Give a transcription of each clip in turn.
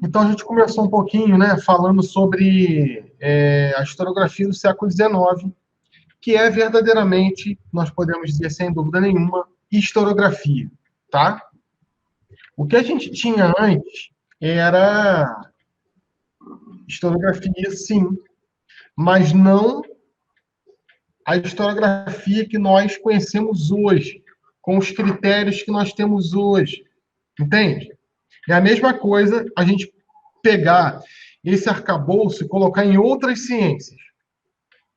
Então, a gente começou um pouquinho, né, falando sobre a historiografia do século XIX, que é verdadeiramente, nós podemos dizer sem dúvida nenhuma, historiografia, tá? O que a gente tinha antes era historiografia, sim, mas não a historiografia que nós conhecemos hoje, com os critérios que nós temos hoje, entende? É a mesma coisa a gente pegar esse arcabouço e colocar em outras ciências.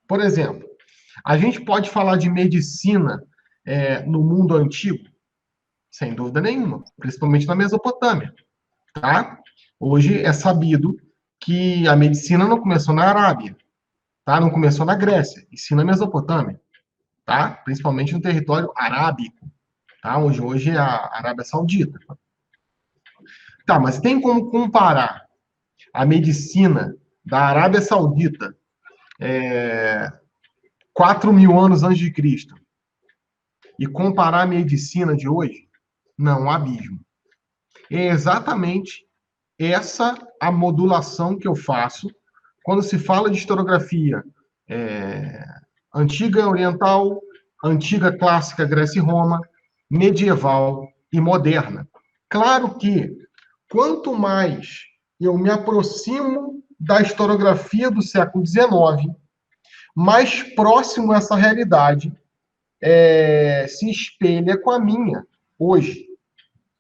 Por exemplo, a gente pode falar de medicina no mundo antigo? Sem dúvida nenhuma, principalmente na Mesopotâmia, tá? Hoje é sabido que a medicina não começou na Arábia, tá? Não começou na Grécia, e sim na Mesopotâmia, tá? Principalmente no território arábico, tá? Hoje é a Arábia Saudita. Tá, mas tem como comparar a medicina da Arábia Saudita 4.000 anos antes de Cristo e comparar a medicina de hoje? Não, um abismo. É exatamente essa a modulação que eu faço quando se fala de historiografia antiga oriental, antiga clássica Grécia e Roma, medieval e moderna. Claro que quanto mais eu me aproximo da historiografia do século XIX, mais próximo essa realidade se espelha com a minha hoje.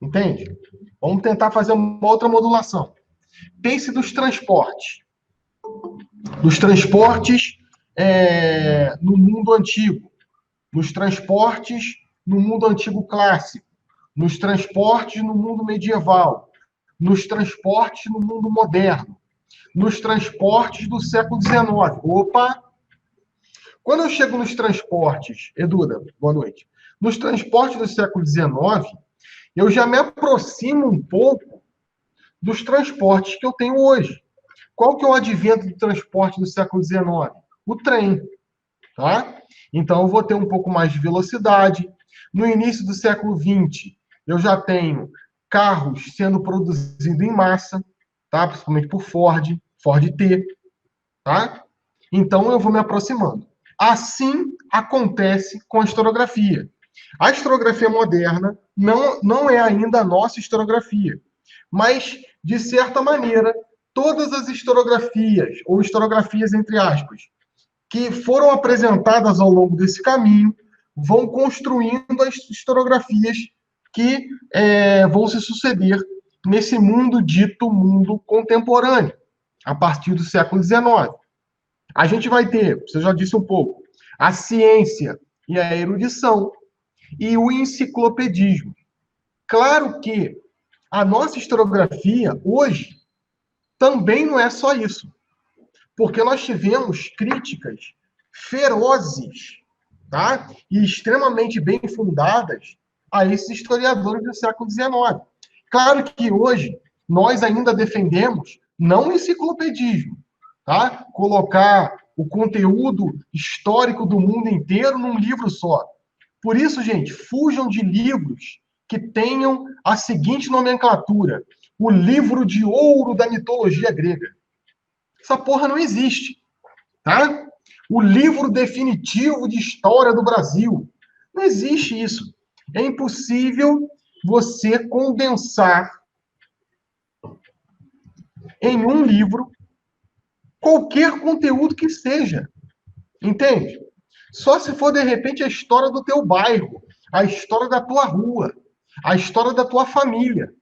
Entende? Vamos tentar fazer uma outra modulação. Pense dos transportes. Dos transportes no mundo antigo. Nos transportes no mundo antigo clássico. Nos transportes no mundo medieval. Nos transportes no mundo moderno. Nos transportes do século XIX. Opa! Quando eu chego nos transportes, Eduda, boa noite. Nos transportes do século XIX, eu já me aproximo um pouco dos transportes que eu tenho hoje. Qual que é o advento do transporte do século XIX? O trem, tá? Então, eu vou ter um pouco mais de velocidade. No início do século XX, eu já tenho carros sendo produzidos em massa, tá? Principalmente por Ford, Ford T, tá? Então, eu vou me aproximando. Assim acontece com a historiografia. A historiografia moderna não é ainda a nossa historiografia, mas, de certa maneira, todas as historiografias, ou historiografias entre aspas, que foram apresentadas ao longo desse caminho, vão construindo as historiografias que vão se suceder nesse mundo dito mundo contemporâneo, a partir do século XIX. A gente vai ter, você já disse um pouco, a ciência e a erudição e o enciclopedismo. Claro que a nossa historiografia hoje também não é só isso, porque nós tivemos críticas ferozes, tá? E extremamente bem fundadas a esses historiadores do século XIX. Claro que hoje nós ainda defendemos não o enciclopedismo, tá? Colocar o conteúdo histórico do mundo inteiro num livro só. Por isso, gente, fujam de livros que tenham a seguinte nomenclatura: o livro de ouro da mitologia grega. Essa porra não existe, tá? O livro definitivo de história do Brasil. Não existe isso. É impossível você condensar em um livro qualquer conteúdo que seja. Entende? Só se for, de repente, a história do teu bairro, a história da tua rua, a história da tua família.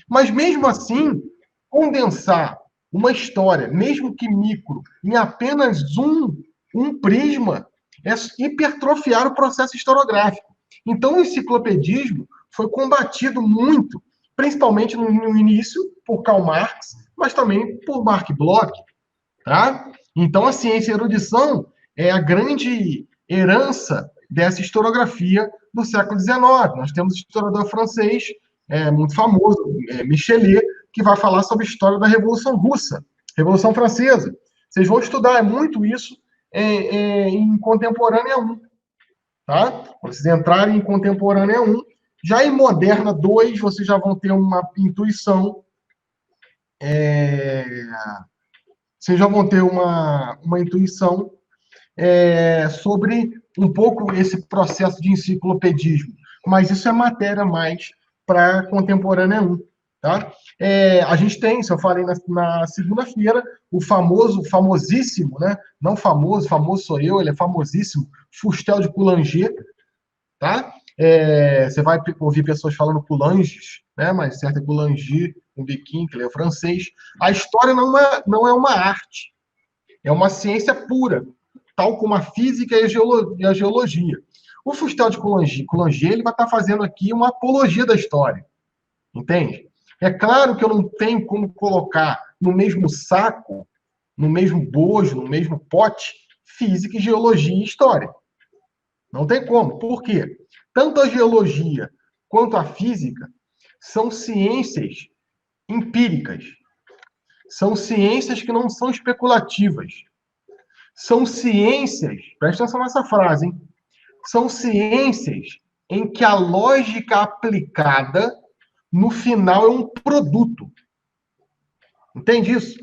Mas, mesmo assim, condensar uma história, mesmo que micro, em apenas um prisma, é hipertrofiar o processo historiográfico. Então, o enciclopedismo foi combatido muito, principalmente no início, por Karl Marx, mas também por Mark Bloch. Tá? Então, a ciência e a erudição é a grande herança dessa historiografia do século XIX. Nós temos um historiador francês muito famoso, Michelet, que vai falar sobre a história da Revolução Russa, Revolução Francesa. Vocês vão estudar muito isso em Contemporânea 1. Tá? Quando vocês entrarem em Contemporânea 1, já em Moderna 2, vocês já vão ter uma intuição é, vocês já vão ter uma intuição sobre um pouco esse processo de enciclopedismo, mas isso é matéria mais para contemporânea 1, tá? A gente tem, isso eu falei na segunda-feira, o famosíssimo, né? Não famoso, famoso sou eu, ele é famosíssimo, Fustel de Coulanger, tá? Você vai ouvir pessoas falando Coulanges, né? Mas certo é Coulanger, um biquinho, que ele é francês. A história não é uma arte, é uma ciência pura, tal como a física e a geologia. O Fustel de Coulanger ele vai estar fazendo aqui uma apologia da história, entende? É claro que eu não tenho como colocar no mesmo saco, no mesmo bojo, no mesmo pote, física, geologia e história. Não tem como. Por quê? Tanto a geologia quanto a física são ciências empíricas. São ciências que não são especulativas. São ciências, presta atenção nessa frase, hein? São ciências em que a lógica aplicada, no final, é um produto. Entende isso?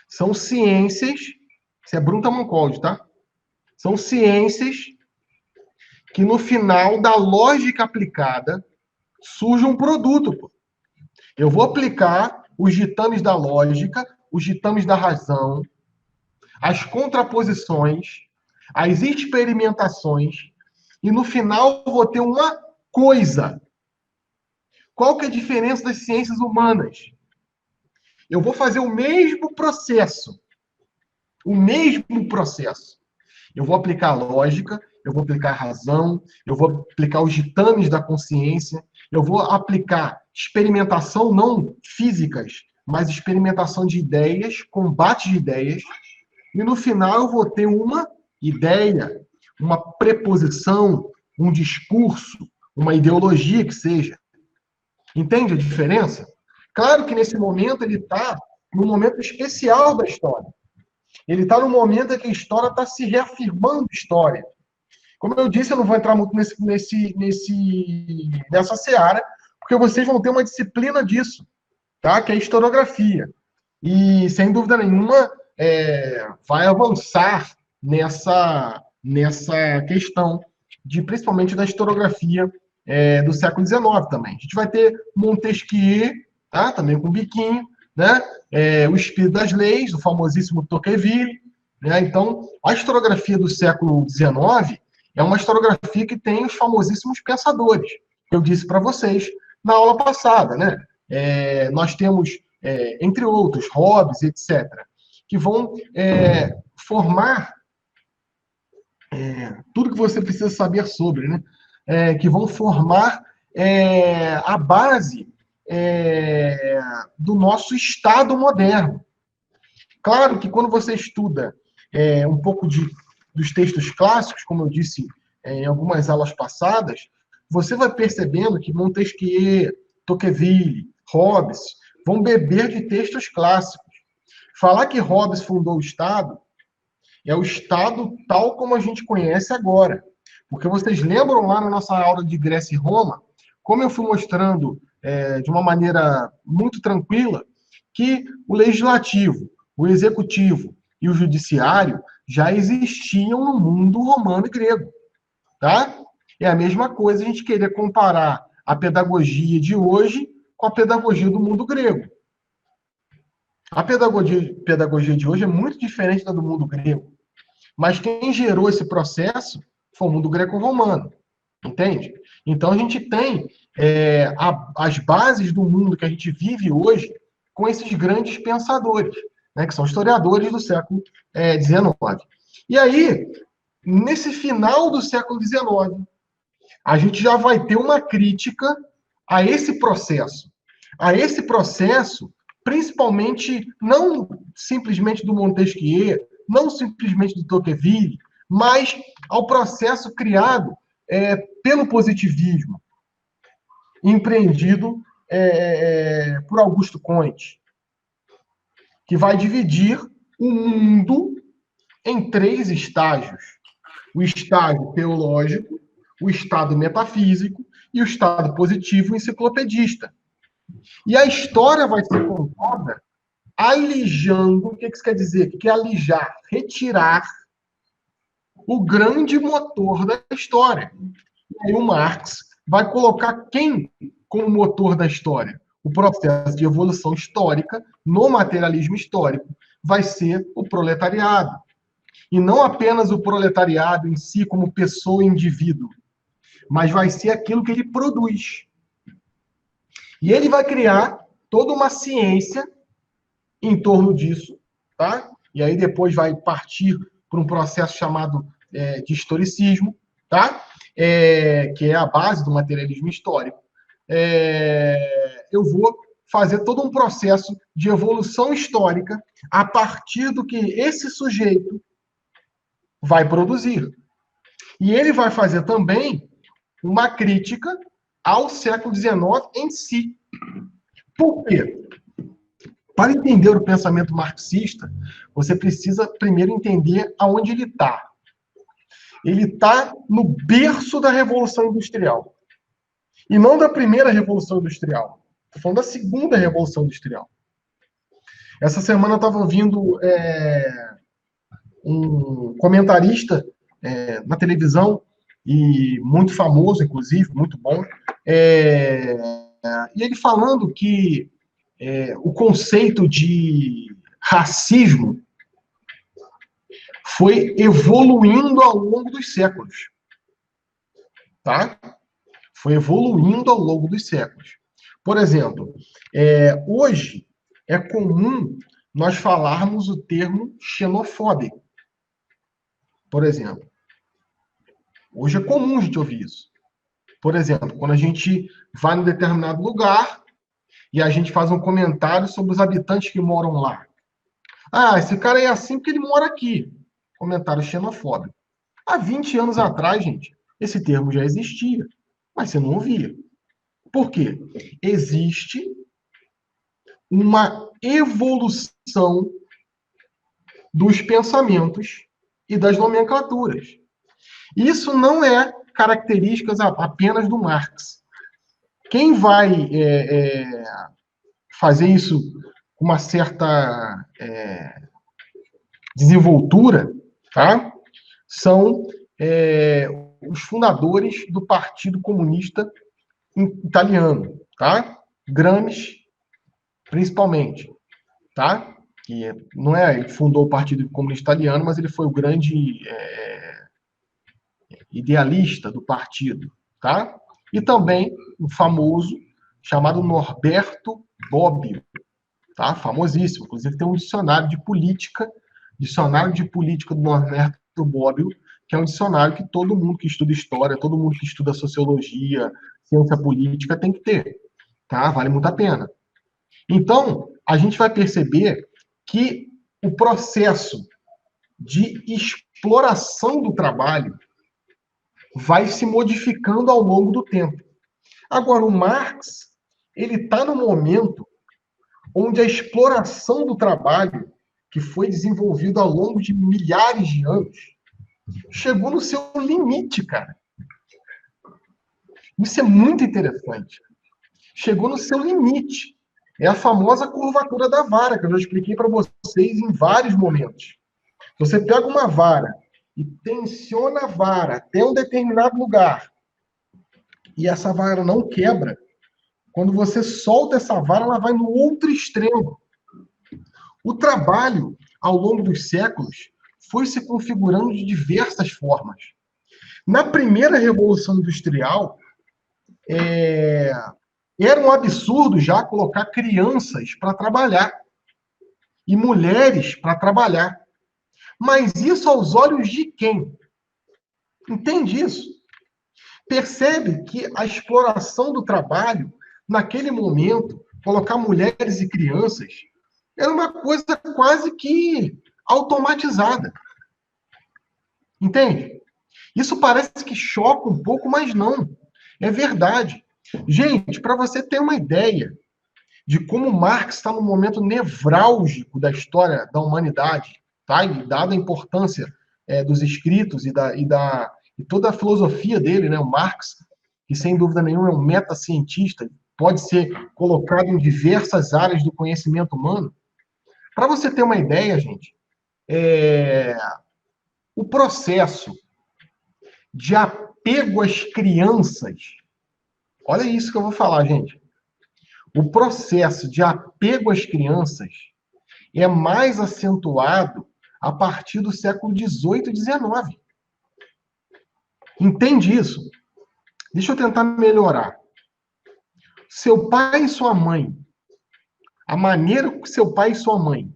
São ciências, isso é Bruntamancold, tá? São ciências que, no final, da lógica aplicada, surge um produto. Pô. Eu vou aplicar os ditames da lógica, os ditames da razão, as contraposições, as experimentações, e no final eu vou ter uma coisa. Qual que é a diferença das ciências humanas? Eu vou fazer o mesmo processo. O mesmo processo. Eu vou aplicar lógica, eu vou aplicar razão, eu vou aplicar os ditames da consciência, eu vou aplicar experimentação não físicas, mas experimentação de ideias, combate de ideias, e no final eu vou ter uma ideia, uma preposição, um discurso, uma ideologia que seja. Entende a diferença? Claro que nesse momento ele está num momento especial da história. Ele está num momento em que a história está se reafirmando história. Como eu disse, eu não vou entrar muito nessa seara, porque vocês vão ter uma disciplina disso, tá? Que é a historiografia. E, sem dúvida nenhuma, vai avançar nessa questão, principalmente da historiografia do século XIX também. A gente vai ter Montesquieu, tá? Também com biquinho, né? O Espírito das Leis, o famosíssimo Tocqueville. Né? Então, a historiografia do século XIX é uma historiografia que tem os famosíssimos pensadores, que eu disse para vocês na aula passada. Né? Nós temos, entre outros, Hobbes, etc., que vão formar tudo que você precisa saber sobre, né? Que vão formar a base do nosso Estado moderno. Claro que quando você estuda um pouco dos textos clássicos, como eu disse em algumas aulas passadas, você vai percebendo que Montesquieu, Tocqueville, Hobbes vão beber de textos clássicos. Falar que Hobbes fundou o Estado é o Estado tal como a gente conhece agora. Porque vocês lembram lá na nossa aula de Grécia e Roma, como eu fui mostrando de uma maneira muito tranquila, que o legislativo, o executivo e o judiciário já existiam no mundo romano e grego. Tá? É a mesma coisa a gente querer comparar a pedagogia de hoje com a pedagogia do mundo grego. A pedagogia de hoje é muito diferente da do mundo grego. Mas quem gerou esse processo foi o mundo greco-romano. Entende? Então a gente tem as bases do mundo que a gente vive hoje com esses grandes pensadores, né, que são historiadores do século XIX. E aí, nesse final do século XIX, a gente já vai ter uma crítica a esse processo. A esse processo, principalmente, não simplesmente do Montesquieu, não simplesmente do Tocqueville, mas ao processo criado pelo positivismo, empreendido por Augusto Comte, que vai dividir o mundo em 3 estágios. O estágio teológico, o estado metafísico e o estado positivo enciclopedista. E a história vai ser contada alijando. O que isso quer dizer? O que é alijar? Retirar o grande motor da história. E aí o Marx vai colocar quem como motor da história? O processo de evolução histórica no materialismo histórico vai ser o proletariado. E não apenas o proletariado em si como pessoa e indivíduo, mas vai ser aquilo que ele produz. E ele vai criar toda uma ciência em torno disso, tá? E aí depois vai partir para um processo chamado de historicismo, tá? Que é a base do materialismo histórico. Eu vou fazer todo um processo de evolução histórica a partir do que esse sujeito vai produzir. E ele vai fazer também uma crítica ao século XIX em si. Por quê? Para entender o pensamento marxista, você precisa primeiro entender aonde ele está. Ele está no berço da Revolução Industrial. E não da primeira Revolução Industrial. Estou falando da segunda Revolução Industrial. Essa semana eu estava ouvindo um comentarista na televisão, e muito famoso, inclusive, muito bom, e ele falando que o conceito de racismo foi evoluindo ao longo dos séculos. Tá? Foi evoluindo ao longo dos séculos. Por exemplo, hoje é comum nós falarmos o termo xenofóbico. Por exemplo. Hoje é comum a gente ouvir isso. Por exemplo, quando a gente vai em determinado lugar e a gente faz um comentário sobre os habitantes que moram lá. Ah, esse cara é assim porque ele mora aqui. Comentário xenofóbico. Há 20 anos atrás, gente, esse termo já existia, mas você não ouvia. Por quê? Existe uma evolução dos pensamentos e das nomenclaturas. Isso não é características apenas do Marx. Quem vai fazer isso com uma certa desenvoltura, tá? São os fundadores do Partido Comunista Italiano, tá? Gramsci, principalmente, tá? Que não é, ele fundou o Partido Comunista Italiano, mas ele foi o grande idealista do partido, tá? E também um famoso chamado Norberto Bobbio, tá? Famosíssimo, inclusive tem um dicionário de política do Norberto Bobbio, que é um dicionário que todo mundo que estuda história, todo mundo que estuda sociologia, ciência política tem que ter, tá? Vale muito a pena. Então, a gente vai perceber que o processo de exploração do trabalho vai se modificando ao longo do tempo. Agora, o Marx, ele está no momento onde a exploração do trabalho, que foi desenvolvido ao longo de milhares de anos, chegou no seu limite, cara. Isso é muito interessante. Chegou no seu limite. É a famosa curvatura da vara, que eu já expliquei para vocês em vários momentos. Você pega uma vara e tensiona a vara até um determinado lugar, e essa vara não quebra, quando você solta essa vara, ela vai no outro extremo. O trabalho, ao longo dos séculos, foi se configurando de diversas formas. Na primeira Revolução Industrial, era um absurdo já colocar crianças para trabalhar e mulheres para trabalhar. Mas isso aos olhos de quem? Entende isso? Percebe que a exploração do trabalho, naquele momento, colocar mulheres e crianças, era uma coisa quase que automatizada. Entende? Isso parece que choca um pouco, mas não. É verdade. Gente, para você ter uma ideia de como Marx está no momento nevrálgico da história da humanidade, tá? E dada a importância dos escritos e toda a filosofia dele, né? O Marx, que sem dúvida nenhuma é um metacientista, pode ser colocado em diversas áreas do conhecimento humano. Para você ter uma ideia, gente, o processo de apego às crianças, olha isso que eu vou falar, gente. O processo de apego às crianças é mais acentuado a partir do século XVIII e XIX. Entende isso? Deixa eu tentar melhorar. Seu pai e sua mãe, a maneira que seu pai e sua mãe,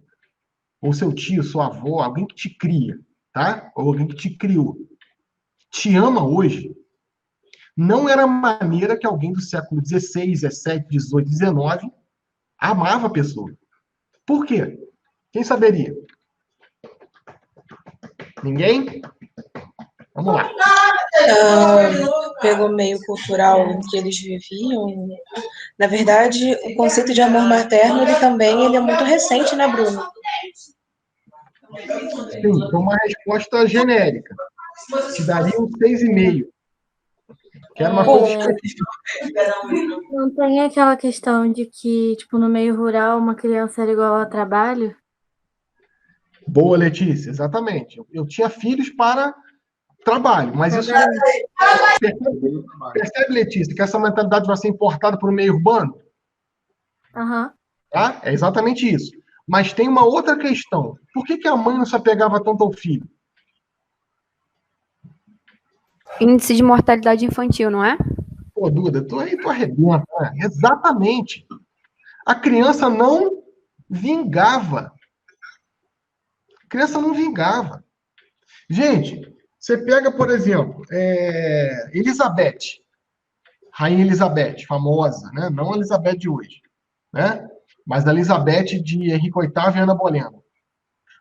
ou seu tio, sua avó, alguém que te cria, tá? Ou alguém que te criou, te ama hoje, não era a maneira que alguém do século XVI, XVII, XVIII, XIX amava a pessoa. Por quê? Quem saberia? Ninguém? Vamos lá. Pelo meio cultural em que eles viviam, na verdade, o conceito de amor materno, ele é muito recente, né, Bruno? Sim, então uma resposta genérica. Te daria um 6,5. Que era uma coisa Não tem aquela questão de que, tipo, no meio rural, uma criança era igual ao trabalho? Boa, Letícia, exatamente. Eu tinha filhos para trabalho, mas isso percebe, Letícia, que essa mentalidade vai ser importada para o meio urbano? Aham. Tá? É exatamente isso. Mas tem uma outra questão. Por que a mãe não se apegava tanto ao filho? Índice de mortalidade infantil, não é? Pô, Duda, tu arrebenta. Né? Exatamente. A criança não vingava. A criança não vingava. Gente, você pega, por exemplo, Elizabeth, Rainha Elizabeth, famosa, né? Não a Elizabeth de hoje, né? Mas a Elizabeth de Henrique VIII e Ana Bolena.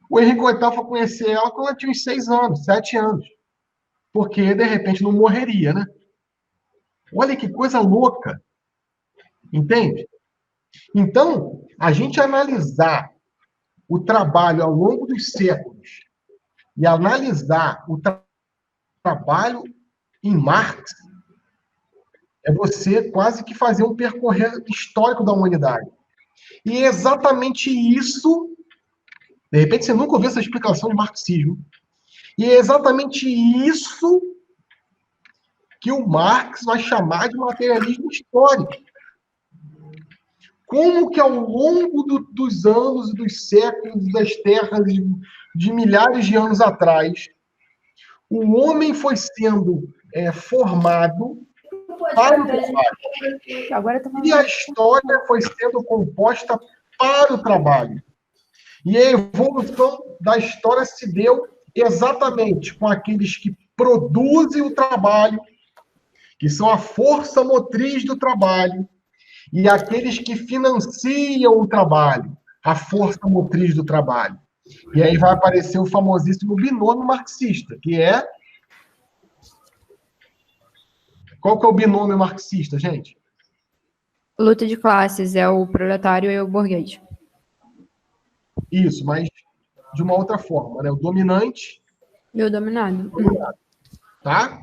O Henrique VIII foi conhecer ela quando ela tinha uns 6 anos, 7 anos. Porque, de repente, não morreria, né? Olha que coisa louca. Entende? Então, a gente analisar o trabalho ao longo dos séculos e analisar o trabalho em Marx é você quase que fazer um percorrer histórico da humanidade. E é exatamente isso. De repente, você nunca ouviu essa explicação de marxismo. E é exatamente isso que o Marx vai chamar de materialismo histórico. Como que ao longo dos anos, dos séculos, das terras, de milhares de anos atrás, o homem foi sendo formado para o trabalho. E a história foi sendo composta para o trabalho. E a evolução da história se deu exatamente com aqueles que produzem o trabalho, que são a força motriz do trabalho, e aqueles que financiam o trabalho, a força motriz do trabalho. E aí vai aparecer o famosíssimo binômio marxista, que é... Qual que é o binômio marxista, gente? Luta de classes, é o proletário e o burguês. Isso, mas de uma outra forma, né? O dominante E o dominado. Tá?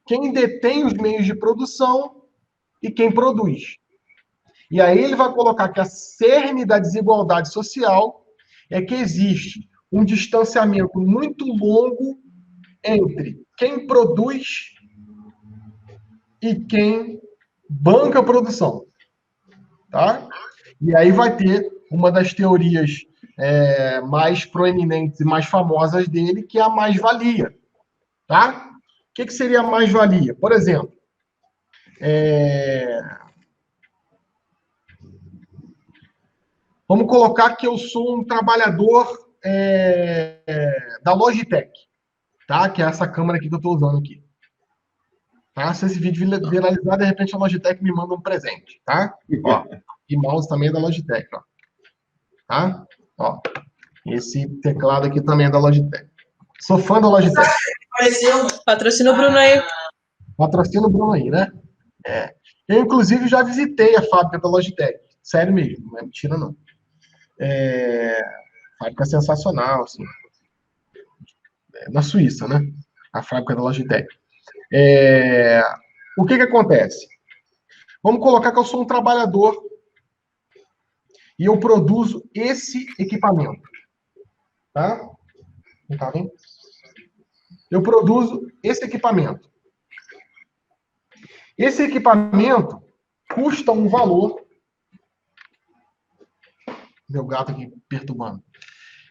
Quem detém os meios de produção e quem produz. E aí ele vai colocar que a cerne da desigualdade social é que existe um distanciamento muito longo entre quem produz e quem banca a produção. Tá? E aí vai ter uma das teorias mais proeminentes e mais famosas dele, que é a mais-valia. Tá? O que seria a mais-valia? Por exemplo, vamos colocar que eu sou um trabalhador da Logitech, tá? Que é essa câmera aqui que eu estou usando aqui. Tá? Se esse vídeo viralizar, de repente a Logitech me manda um presente, tá? Ó, e mouse também é da Logitech, ó. Tá? Ó, esse teclado aqui também é da Logitech. Sou fã da Logitech. Patrocina o Bruno aí. Patrocina o Bruno aí, né? Eu, inclusive, já visitei a fábrica da Logitech. Sério mesmo, não é mentira, não. A fábrica é sensacional, assim. Na Suíça, né? A fábrica da Logitech. O que acontece? Vamos colocar que eu sou um trabalhador e eu produzo esse equipamento. Tá? Não tá vendo? Eu produzo esse equipamento. Esse equipamento custa um valor. Meu gato aqui perturbando.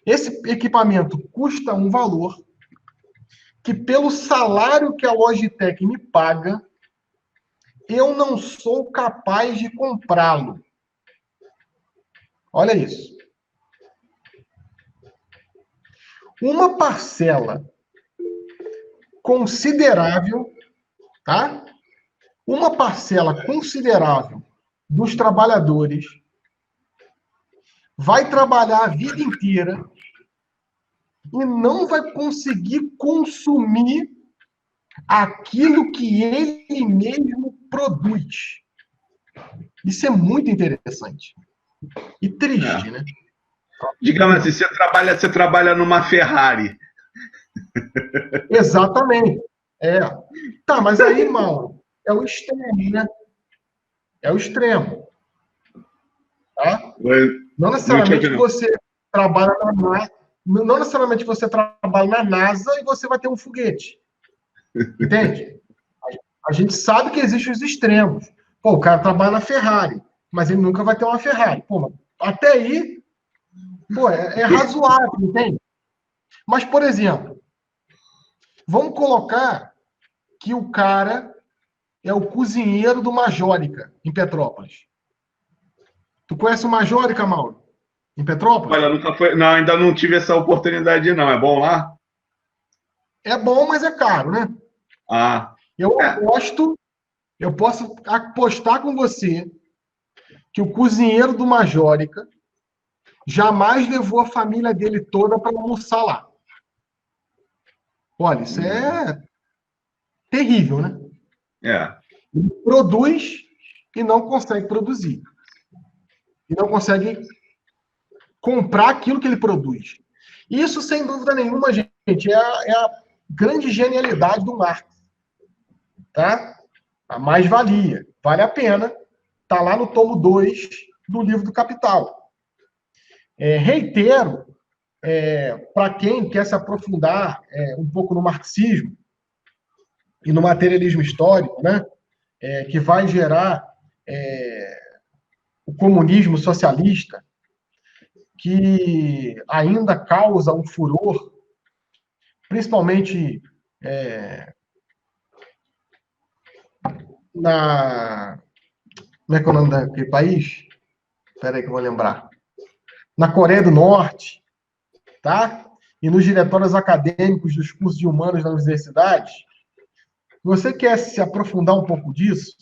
Esse equipamento custa um valor que, pelo salário que a Logitech me paga, eu não sou capaz de comprá-lo. Olha isso. Uma parcela considerável, tá? Uma parcela considerável dos trabalhadores vai trabalhar a vida inteira e não vai conseguir consumir aquilo que ele mesmo produz. Isso é muito interessante. E triste, né? Digamos assim, você trabalha numa Ferrari. Exatamente. Tá, mas aí, Mauro, é o extremo, né? É o extremo. Tá? Não necessariamente você trabalha não necessariamente você trabalha na NASA e você vai ter um foguete. Entende? A gente sabe que existem os extremos. Pô, o cara trabalha na Ferrari, mas ele nunca vai ter uma Ferrari. Pô, até aí, pô, é razoável, entende? Mas, por exemplo, vamos colocar que o cara é o cozinheiro do Majórica, em Petrópolis. Tu conhece o Majórica, Mauro? Em Petrópolis? Olha, nunca foi. Não, ainda não tive essa oportunidade, não. É bom lá? É bom, mas é caro, né? Eu posso apostar com você que o cozinheiro do Majórica jamais levou a família dele toda para almoçar lá. Olha, isso é terrível, né? Ele produz e não consegue produzir. E não consegue comprar aquilo que ele produz. Isso, sem dúvida nenhuma, gente, é a grande genialidade do Marx. Tá? A mais-valia. Vale a pena. Está lá no tomo 2 do livro do Capital. Reitero, para quem quer se aprofundar um pouco no marxismo e no materialismo histórico, né, que vai gerar o comunismo socialista, que ainda causa um furor, principalmente como é que é o nome daquele país? Espera aí que eu vou lembrar. Na Coreia do Norte, tá? E nos diretórios acadêmicos dos cursos de humanos das universidades. Você quer se aprofundar um pouco disso?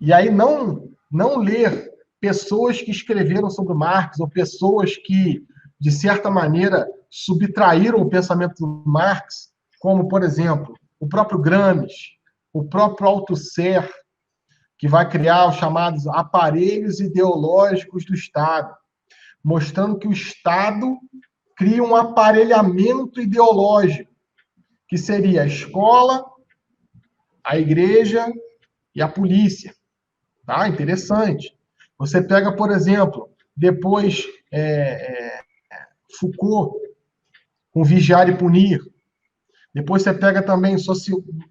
E aí não ler pessoas que escreveram sobre Marx ou pessoas que, de certa maneira, subtraíram o pensamento do Marx, como, por exemplo, o próprio Gramsci, o próprio Althusser, que vai criar os chamados aparelhos ideológicos do Estado, mostrando que o Estado cria um aparelhamento ideológico, que seria a escola, a igreja e a polícia. Tá? Interessante. Você pega, por exemplo, depois Foucault, com Vigiar e Punir. Depois você pega também,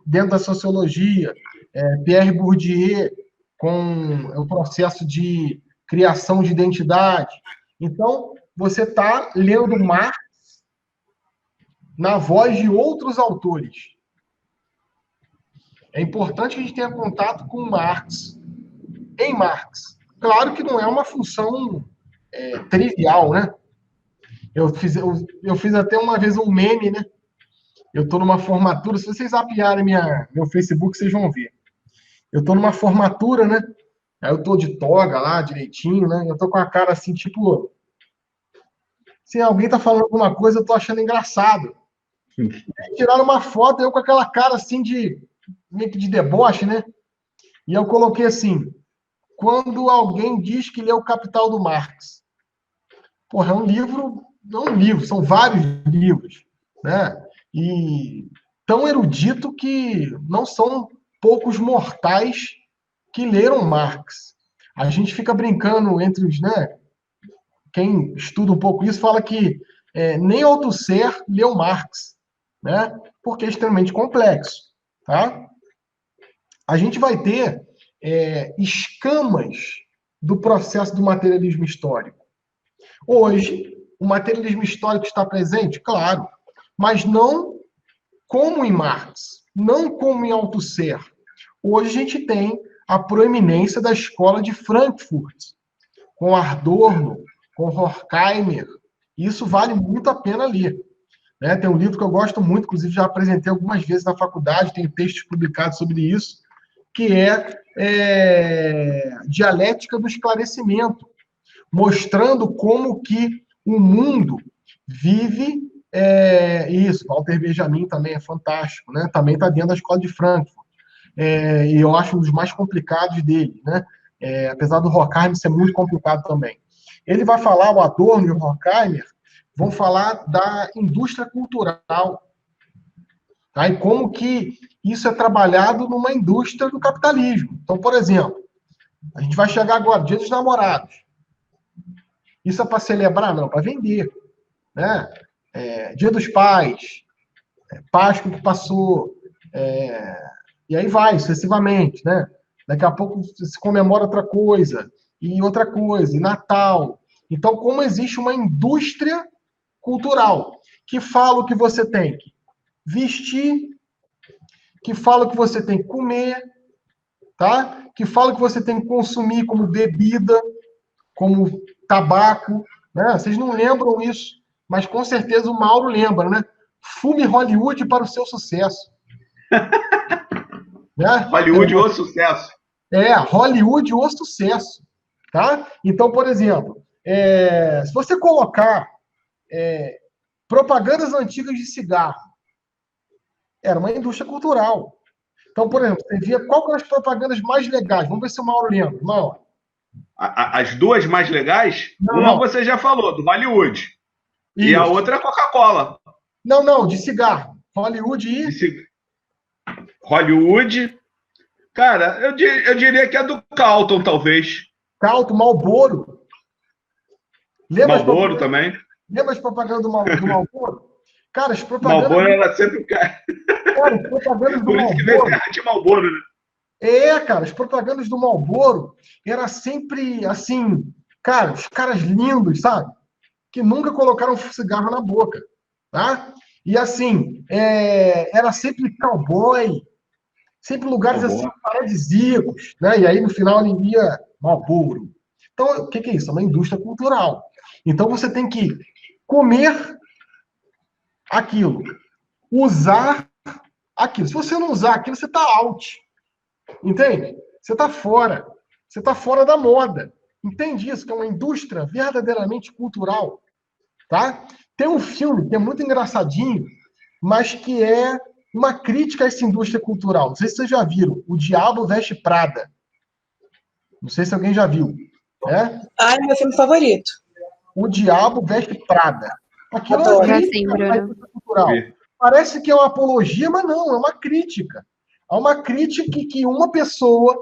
dentro da sociologia, Pierre Bourdieu, com o processo de criação de identidade. Então, você está lendo Marx na voz de outros autores. É importante que a gente tenha contato com Marx, em Marx. Claro que não é uma função trivial, né? Eu fiz até uma vez um meme, né? Eu estou numa formatura, se vocês zapearem meu Facebook, vocês vão ver. Eu estou numa formatura, né? Aí eu estou de toga lá, direitinho, né? Eu estou com a cara assim, tipo... Se alguém está falando alguma coisa, eu estou achando engraçado. Tiraram uma foto, eu com aquela cara assim meio que de deboche, né? E eu coloquei assim, quando alguém diz que leu O Capital do Marx. Porra, é um livro, não um livro, são vários livros, né? E tão erudito que não são poucos mortais que leram Marx. A gente fica brincando entre os, né? Quem estuda um pouco isso fala que nem Althusser leu Marx, né? Porque é extremamente complexo, tá? A gente vai ter escamas do processo do materialismo histórico. Hoje, o materialismo histórico está presente, claro, mas não como em Marx, não como em Althusser. Hoje a gente tem a proeminência da escola de Frankfurt, com Adorno, com Horkheimer. Isso vale muito a pena ler. Né? Tem um livro que eu gosto muito, inclusive já apresentei algumas vezes na faculdade, tenho textos publicados sobre isso, que é Dialética do Esclarecimento, mostrando como que o mundo vive isso. Walter Benjamin também é fantástico, né? Também está dentro da escola de Frankfurt. E eu acho um dos mais complicados dele, né? Apesar do Horkheimer ser muito complicado também. Ele vai falar, o Adorno e o Horkheimer vão falar da indústria cultural, tá? E como que isso é trabalhado numa indústria do capitalismo. Então, por exemplo, a gente vai chegar agora, Dia dos Namorados. Isso é para celebrar? Não, para vender. Né? Dia dos Pais, Páscoa que passou, e aí vai, sucessivamente. Né? Daqui a pouco se comemora outra coisa, e Natal. Então, como existe uma indústria cultural que fala o que você tem que vestir, que fala o que você tem que comer, tá? Que fala o que você tem que consumir como bebida, como tabaco, né? Vocês não lembram isso, mas com certeza o Mauro lembra, né? Fume Hollywood para o seu sucesso. Né? Hollywood o sucesso. Hollywood o sucesso, tá? Então, por exemplo, se você colocar propagandas antigas de cigarro, era uma indústria cultural. Então, por exemplo, você via qual que eram as propagandas mais legais. Vamos ver se o Mauro lembra. Não. As duas mais legais, Não. Você já falou, do Hollywood. Isso. E a outra é a Coca-Cola. Não, de cigarro. Hollywood e... Hollywood. Cara, eu diria que é do Carlton, talvez. Carlton, Marlboro. Marlboro também. Lembra as propagandas do Marlboro? Cara, as propagandas... Marlboro era sempre o cara. Cara, as propagandas do Por isso que veio terra de Marlboro, né? Cara, as propagandas do Marlboro era sempre assim, cara, os caras lindos, sabe? Que nunca colocaram cigarro na boca, tá? E assim, era sempre cowboy, sempre lugares assim paradisíacos, né? E aí no final ele ia Marlboro. Então, o que é isso? É uma indústria cultural. Então você tem que comer aquilo, usar aquilo. Se você não usar aquilo, você está out. Entende? Você está fora. Você está fora da moda. Entende isso? Que é uma indústria verdadeiramente cultural. Tá? Tem um filme que é muito engraçadinho, mas que é uma crítica a essa indústria cultural. Não sei se vocês já viram. O Diabo Veste Prada. Não sei se alguém já viu. É meu filme favorito. O Diabo Veste Prada. Aquilo é uma crítica à indústria cultural. Parece que é uma apologia, mas não, é uma crítica. Há uma crítica que uma pessoa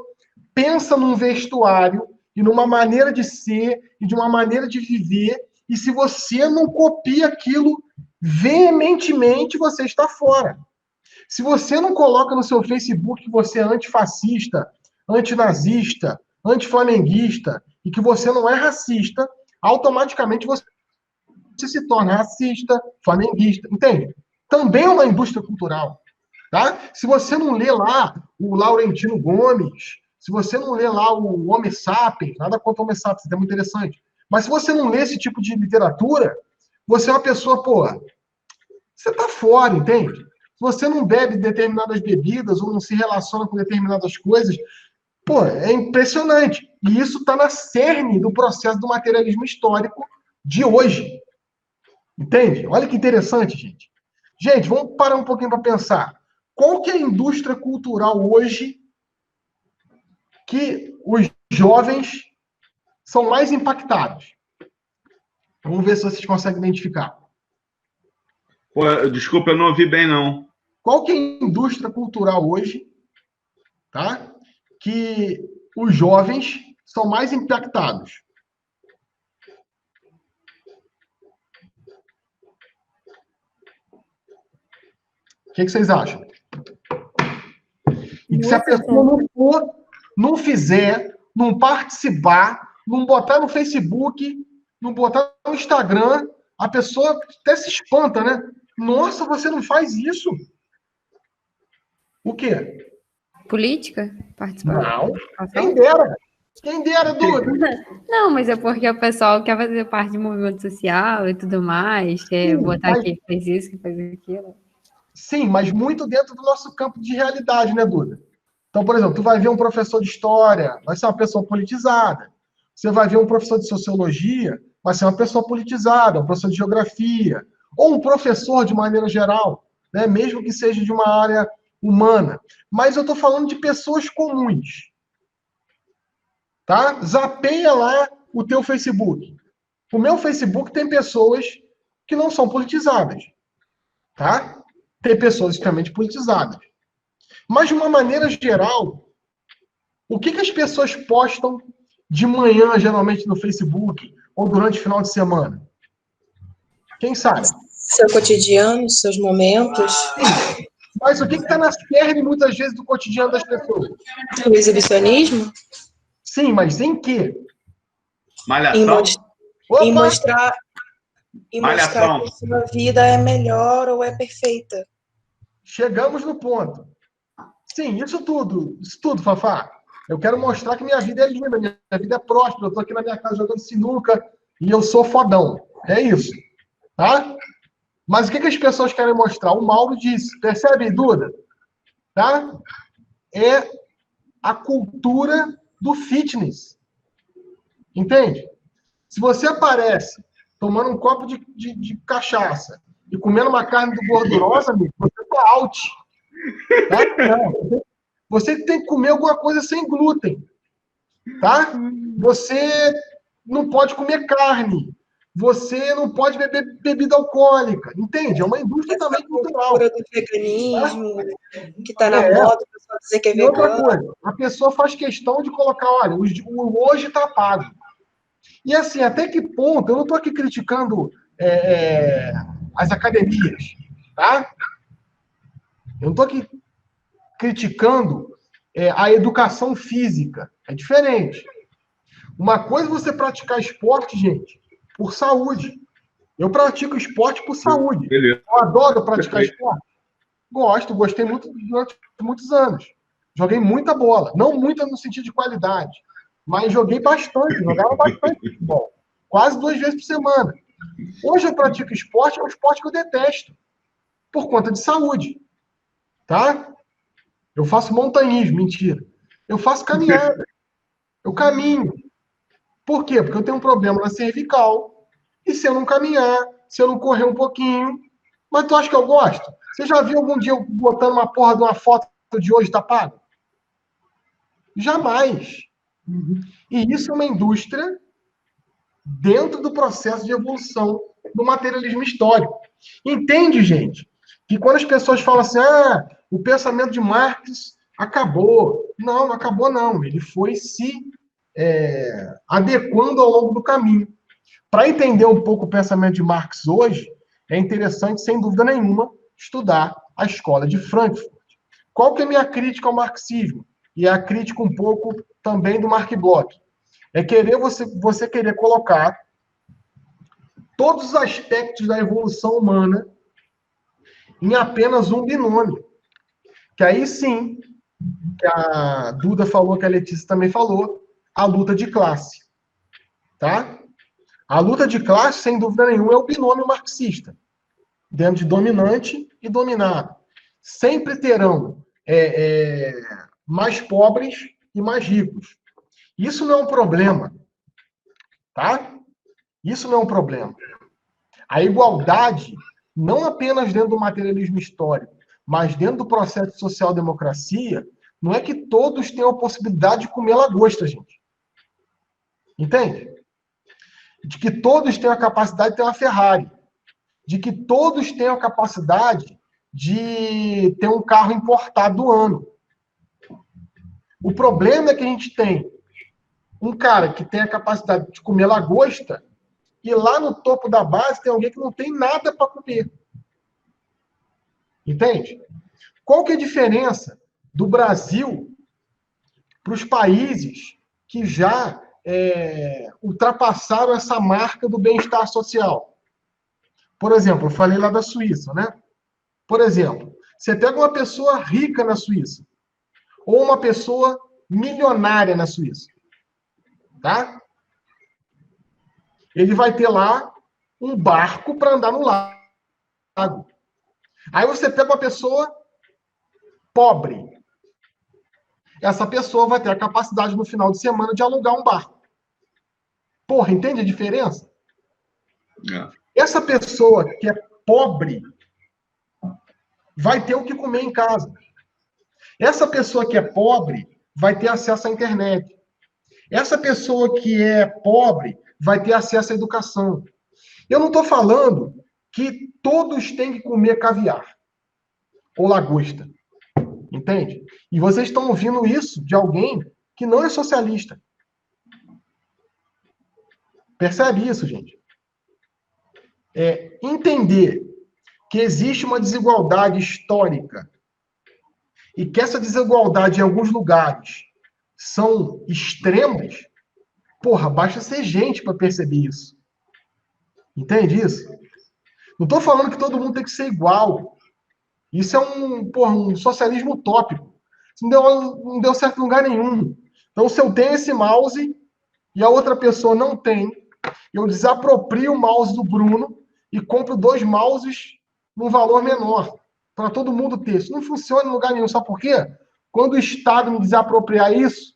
pensa num vestuário e numa maneira de ser e de uma maneira de viver, e se você não copia aquilo veementemente, você está fora. Se você não coloca no seu Facebook que você é antifascista, antinazista, antiflamenguista e que você não é racista, automaticamente você se torna racista, flamenguista, entende? Também é uma indústria cultural. Tá? Se você não lê lá o Laurentino Gomes, se você não lê lá o Homo Sapiens, nada contra o Homo Sapiens, é muito interessante, mas se você não lê esse tipo de literatura, você é uma pessoa, você tá fora, entende? Se você não bebe determinadas bebidas ou não se relaciona com determinadas coisas, é impressionante. E isso está na cerne do processo do materialismo histórico de hoje. Entende? Olha que interessante, gente. Gente, vamos parar um pouquinho para pensar. Qual que é a indústria cultural hoje que os jovens são mais impactados? Vamos ver se vocês conseguem identificar. Desculpa, eu não ouvi bem, não. Qual que é a indústria cultural hoje, tá? Que os jovens são mais impactados. O que vocês acham? E que se a pessoa não for, não fizer, não participar, não botar no Facebook, não botar no Instagram, a pessoa até se espanta, né? Nossa, você não faz isso? O quê? Política? Participar? Não. Participação? Quem dera. Quem dera, Duda. Não, mas é porque o pessoal quer fazer parte de movimento social e tudo mais, quer Sim, botar mas- que fez isso, que fez aquilo. Sim, mas muito dentro do nosso campo de realidade, né, Duda? Então, por exemplo, tu vai ver um professor de história, vai ser uma pessoa politizada. Você vai ver um professor de sociologia, vai ser uma pessoa politizada, um professor de geografia, ou um professor de maneira geral, né, mesmo que seja de uma área humana. Mas eu estou falando de pessoas comuns. Tá? Zapeia lá o teu Facebook. O meu Facebook tem pessoas que não são politizadas. Tá? Tem pessoas extremamente politizadas. Mas, de uma maneira geral, o que as pessoas postam de manhã, geralmente, no Facebook, ou durante o final de semana? Quem sabe? Seu cotidiano, seus momentos, Mas o que está na cerne, muitas vezes, do cotidiano das pessoas? o exibicionismo, Sim, mas em quê? em, Malhação? mos- em Opa! mostrar, em mostrar Malhação. que a sua vida é melhor ou é perfeita. Chegamos no ponto. Sim, isso tudo, Fafá. Eu quero mostrar que minha vida é linda, minha vida é próspera. Eu estou aqui na minha casa jogando sinuca e eu sou fodão. É isso. Tá? Mas o que as pessoas querem mostrar? O Mauro disse. Percebe, Duda? Tá? É a cultura do fitness. Entende? Se você aparece tomando um copo de cachaça e comendo uma carne gordurosa, amigo, você tá out. Tá? Não. Você tem que comer alguma coisa sem glúten. Tá? Você não pode comer carne. Você não pode beber bebida alcoólica. Entende? É uma indústria também cultural. Cultura do veganismo, que está na moda, o pessoal dizer que é E outra vegano. coisa, a pessoa faz questão de colocar, olha, o hoje está pago. E assim, até que ponto, eu não estou aqui criticando as academias, tá? Eu não estou aqui criticando a educação física. É diferente. Uma coisa é você praticar esporte, gente, por saúde. Eu pratico esporte por saúde. Beleza. Eu adoro praticar esporte. Gostei muito durante muitos anos. Joguei muita bola. Não muita no sentido de qualidade, mas joguei bastante, jogava bastante futebol. Quase 2 vezes por semana. Hoje eu pratico esporte, é um esporte que eu detesto. Por conta de saúde. Tá? Eu faço montanhismo, mentira. Eu faço caminhada. Eu caminho. Por quê? Porque eu tenho um problema na cervical. E se eu não caminhar, se eu não correr um pouquinho... Mas tu acha que eu gosto? Você já viu algum dia eu botando uma porra de uma foto de hoje tá pago? Jamais. E isso é uma indústria dentro do processo de evolução do materialismo histórico. Entende, gente? Que quando as pessoas falam assim, o pensamento de Marx acabou. Não, não acabou não. Ele foi se adequando ao longo do caminho. Para entender um pouco o pensamento de Marx hoje, é interessante, sem dúvida nenhuma, estudar a escola de Frankfurt. Qual que é a minha crítica ao marxismo? E a crítica um pouco também do Mark Bloch. É querer você querer colocar todos os aspectos da evolução humana em apenas um binômio. Que aí sim, que a Duda falou, que a Letícia também falou, a luta de classe. Tá? A luta de classe, sem dúvida nenhuma, é o binômio marxista. Dentro de dominante e dominado. Sempre terão mais pobres e mais ricos. Isso não é um problema. Tá? Isso não é um problema. A igualdade, não apenas dentro do materialismo histórico, mas dentro do processo de social-democracia, não é que todos tenham a possibilidade de comer lagosta, gente. Entende? De que todos tenham a capacidade de ter uma Ferrari. De que todos tenham a capacidade de ter um carro importado do ano. O problema é que a gente tem um cara que tem a capacidade de comer lagosta e lá no topo da base tem alguém que não tem nada para comer. Entende? Qual que é a diferença do Brasil para os países que já ultrapassaram essa marca do bem-estar social? Por exemplo, eu falei lá da Suíça, né? Por exemplo, você pega uma pessoa rica na Suíça ou uma pessoa milionária na Suíça, tá? Ele vai ter lá um barco para andar no lago. Aí você pega uma pessoa pobre. Essa pessoa vai ter a capacidade no final de semana de alugar um barco. Porra, entende a diferença? Essa pessoa que é pobre vai ter o que comer em casa. Essa pessoa que é pobre vai ter acesso à internet. Essa pessoa que é pobre vai ter acesso à educação. Eu não estou falando que todos têm que comer caviar ou lagosta. Entende? E vocês estão ouvindo isso de alguém que não é socialista. Percebe isso, gente? Entender que existe uma desigualdade histórica e que essa desigualdade em alguns lugares são extremas, porra, basta ser gente para perceber isso. Entende isso? Não estou falando que todo mundo tem que ser igual. Isso é um socialismo utópico. Isso não deu certo em lugar nenhum. Então, se eu tenho esse mouse e a outra pessoa não tem, eu desaproprio o mouse do Bruno e compro 2 mouses num valor menor, para todo mundo ter. Isso não funciona em lugar nenhum. Sabe por quê? Quando o Estado me desapropriar isso,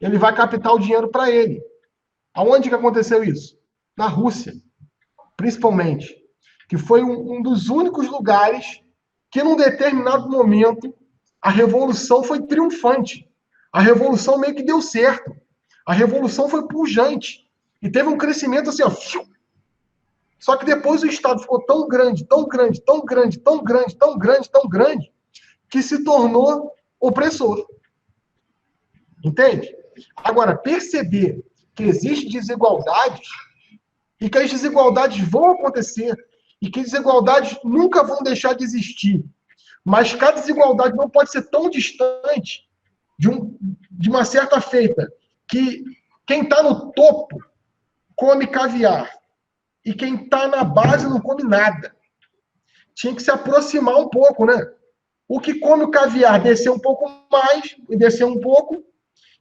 ele vai captar o dinheiro para ele. Aonde que aconteceu isso? Na Rússia, principalmente. Que foi um dos únicos lugares que, num determinado momento, a revolução foi triunfante. A revolução meio que deu certo. A revolução foi pujante. E teve um crescimento assim, ó. Só que depois o Estado ficou tão grande, tão grande, tão grande, tão grande, tão grande, tão grande, que se tornou opressor. Entende? Agora, perceber que existe desigualdades e que as desigualdades vão acontecer e que desigualdades nunca vão deixar de existir, mas que a desigualdade não pode ser tão distante de uma certa feita que quem está no topo come caviar e quem está na base não come nada. Tinha que se aproximar um pouco, né? O que come o caviar descer um pouco mais e descer um pouco,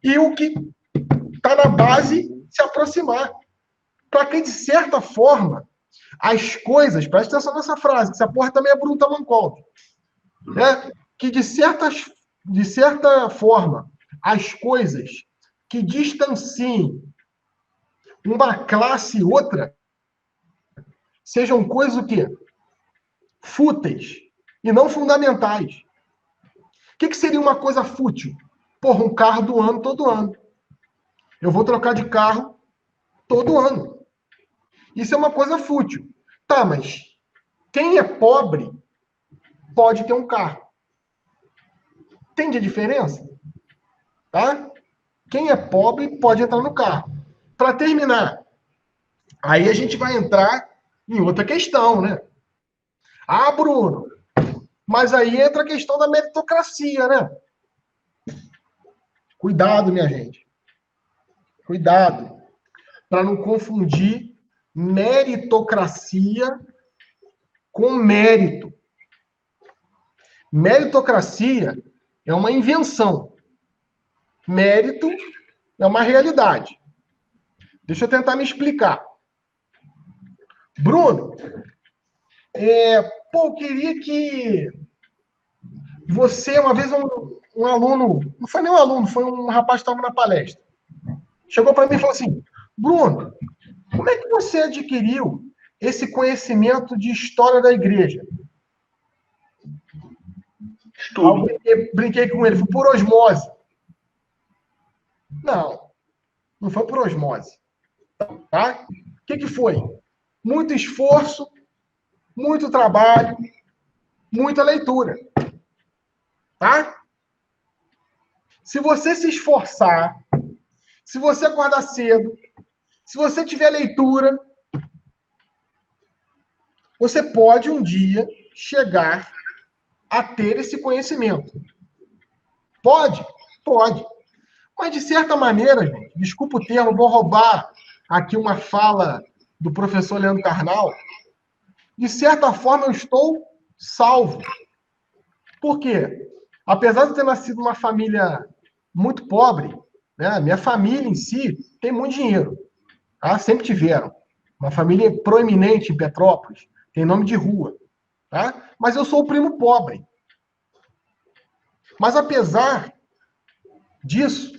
e o que está na base se aproximar. Para que, de certa forma, as coisas, presta atenção nessa frase, que essa porra também é bruta Mancold, né? Que de certa forma, as coisas que distanciem uma classe e outra sejam coisas o quê? Fúteis e não fundamentais. O que seria uma coisa fútil? Porra, um carro do ano todo ano. Eu vou trocar de carro todo ano. Isso é uma coisa fútil. Tá, mas quem é pobre pode ter um carro. Entende a diferença? Tá? Quem é pobre pode entrar no carro. Para terminar, aí a gente vai entrar em outra questão, né? Ah, Bruno, mas aí entra a questão da meritocracia, né? Cuidado, minha gente. Cuidado. Para não confundir meritocracia com mérito. Meritocracia é uma invenção. Mérito é uma realidade. Deixa eu tentar me explicar. Bruno, eu queria que você, uma vez um aluno, não foi nem um aluno, foi um rapaz que estava na palestra, chegou para mim e falou assim, Bruno, como é que você adquiriu esse conhecimento de história da igreja? Estudo. Brinquei com ele, foi por osmose. Não foi por osmose. Tá? O que foi? Muito esforço, muito trabalho, muita leitura. Tá? Se você se esforçar, se você acordar cedo, se você tiver leitura, você pode um dia chegar a ter esse conhecimento. Pode? Pode. Mas, de certa maneira, gente, desculpa o termo, vou roubar aqui uma fala do professor Leandro Carnal, de certa forma eu estou salvo. Por quê? Apesar de eu ter nascido numa família muito pobre, né, minha família em si tem muito dinheiro. Tá? Sempre tiveram. Uma família proeminente em Petrópolis, tem nome de rua. Tá? Mas eu sou o primo pobre. Mas, apesar disso,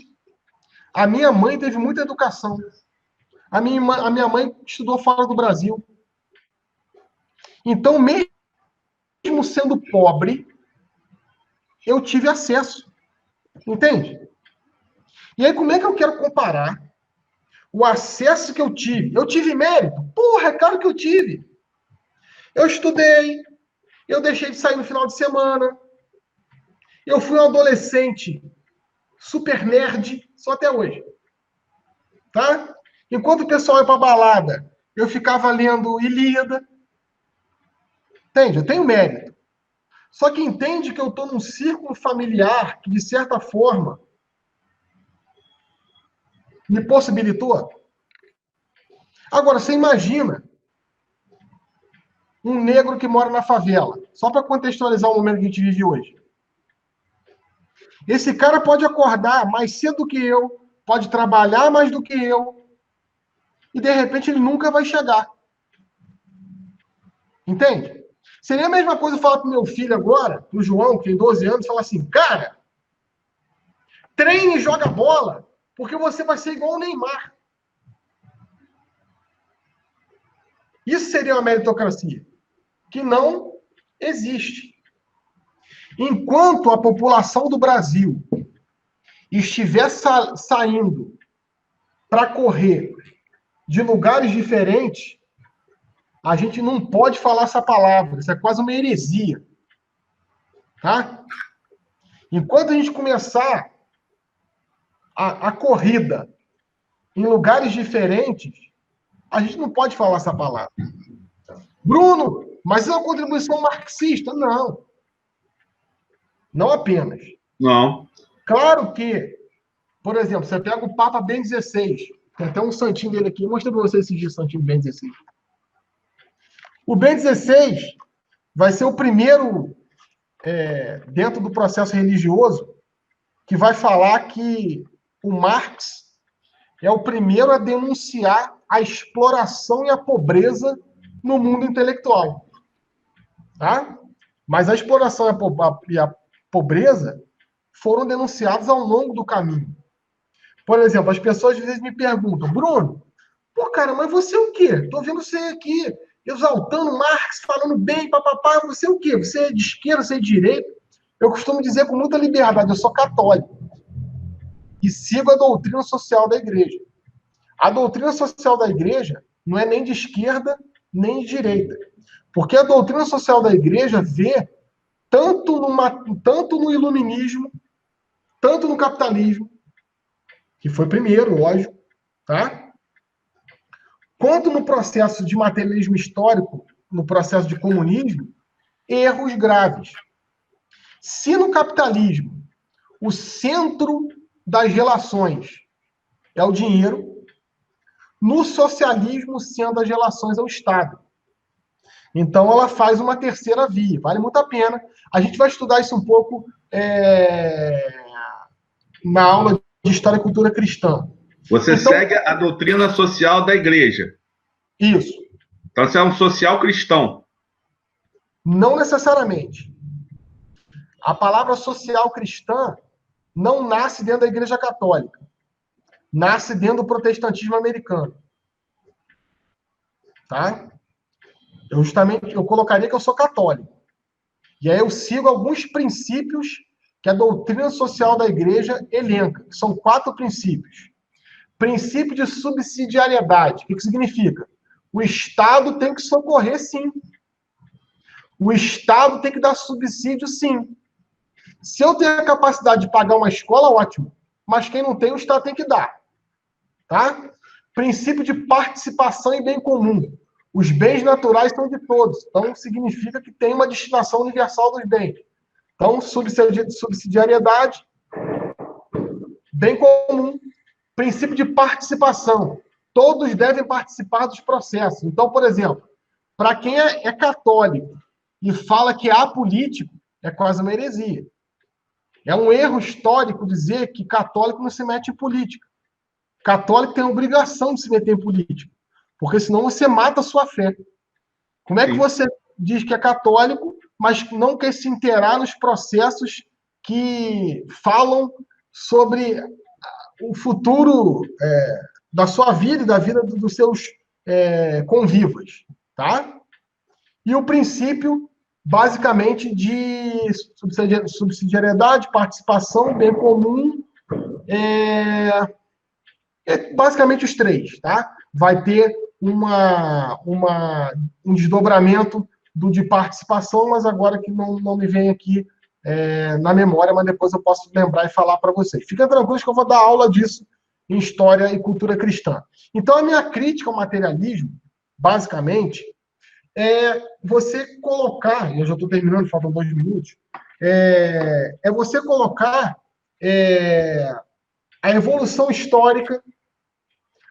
a minha mãe teve muita educação. A minha mãe estudou fora do Brasil. Então, mesmo sendo pobre, eu tive acesso. Entende? E aí, como é que eu quero comparar o acesso que eu tive? Eu tive mérito? Porra, é claro que eu tive. Eu estudei, eu deixei de sair no final de semana, eu fui um adolescente super nerd, só até hoje. Tá? Enquanto o pessoal ia pra balada, eu ficava lendo Ilíada. Entende? Eu tenho mérito. Só que entende que eu estou num círculo familiar que, de certa forma, me possibilitou. Agora, você imagina um negro que mora na favela, só para contextualizar o momento que a gente vive hoje. Esse cara pode acordar mais cedo que eu, pode trabalhar mais do que eu, e de repente ele nunca vai chegar. Entende? Seria a mesma coisa eu falar pro meu filho agora, pro João, que tem 12 anos, falar assim, cara, treine e joga bola, porque você vai ser igual o Neymar. Isso seria uma meritocracia, que não existe. Enquanto a população do Brasil estiver saindo para correr de lugares diferentes, a gente não pode falar essa palavra. Isso é quase uma heresia. Tá? Enquanto a gente começar a corrida em lugares diferentes, a gente não pode falar essa palavra. Bruno, mas é uma contribuição marxista? Não. Não apenas. Não. Claro que, por exemplo, você pega o Papa Bento XVI, tem até um santinho dele aqui, mostra para vocês esse dia, santinho Bento XVI. O Bento XVI vai ser o primeiro, dentro do processo religioso, que vai falar que o Marx é o primeiro a denunciar a exploração e a pobreza no mundo intelectual. Tá? Mas a exploração e a pobreza foram denunciados ao longo do caminho. Por exemplo, as pessoas às vezes me perguntam, Bruno, pô, cara, mas você é o quê? Tô vendo você aqui exaltando Marx, falando bem, papapá, você é o quê? Você é de esquerda, você é de direita? Eu costumo dizer com muita liberdade, eu sou católico. E sigo a doutrina social da igreja. A doutrina social da igreja não é nem de esquerda, nem de direita. Porque a doutrina social da igreja vê tanto no iluminismo, tanto no capitalismo, que foi primeiro, lógico, tá? Quanto no processo de materialismo histórico, no processo de comunismo, erros graves. Se no capitalismo o centro das relações é o dinheiro, no socialismo o centro das relações é o Estado. Então ela faz uma terceira via, vale muito a pena. A gente vai estudar isso um pouco na aula de História e Cultura Cristã. Você segue a doutrina social da igreja. Isso. Então você é um social cristão. Não necessariamente. A palavra social cristã não nasce dentro da Igreja Católica. Nasce dentro do protestantismo americano. Tá? Eu colocaria que eu sou católico. E aí eu sigo alguns princípios que a doutrina social da igreja elenca, que são 4 princípios. Princípio de subsidiariedade. O que significa? O Estado tem que socorrer, sim. O Estado tem que dar subsídio, sim. Se eu tenho a capacidade de pagar uma escola, ótimo. Mas quem não tem, o Estado tem que dar. Tá? Princípio de participação e bem comum. Os bens naturais são de todos. Então, significa que tem uma destinação universal dos bens. Então, subsidiariedade, bem comum. Princípio de participação. Todos devem participar dos processos. Então, por exemplo, para quem é católico e fala que é apolítico, é quase uma heresia. É um erro histórico dizer que católico não se mete em política. Católico tem a obrigação de se meter em política, porque senão você mata a sua fé. Como é que você diz que é católico, mas não quer se inteirar nos processos que falam sobre o futuro da sua vida e da vida dos seus convivas, tá? E o princípio, basicamente, de subsidiariedade, participação, bem comum, basicamente os três, tá? Vai ter um desdobramento do de participação, mas agora que não me vem aqui na memória, mas depois eu posso lembrar e falar para vocês. Fica tranquilo que eu vou dar aula disso em História e Cultura Cristã. Então, a minha crítica ao materialismo, basicamente, é você colocar, eu já estou terminando, faltam 2 minutos, é você colocar a evolução histórica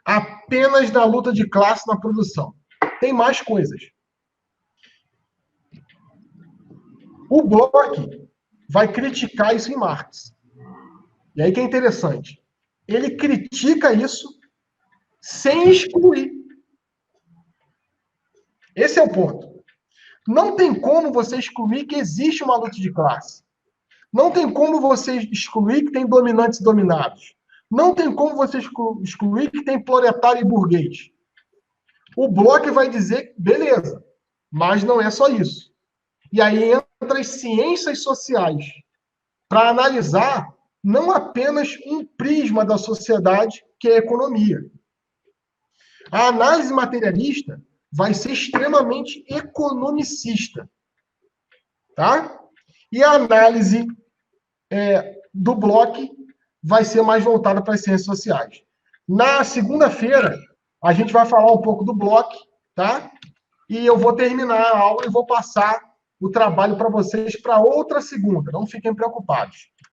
apenas da luta de classe na produção. Tem mais coisas. O Bloch vai criticar isso em Marx. E aí que é interessante. Ele critica isso sem excluir. Esse é o ponto. Não tem como você excluir que existe uma luta de classe. Não tem como você excluir que tem dominantes e dominados. Não tem como você excluir que tem proletário e burguês. O Bloch vai dizer, beleza, mas não é só isso. E aí entra as ciências sociais para analisar não apenas um prisma da sociedade, que é a economia. A análise materialista vai ser extremamente economicista. Tá? E a análise do Bloch vai ser mais voltada para as ciências sociais. Na segunda-feira, a gente vai falar um pouco do Bloch, tá? E eu vou terminar a aula e vou passar o trabalho para vocês para outra segunda. Não fiquem preocupados.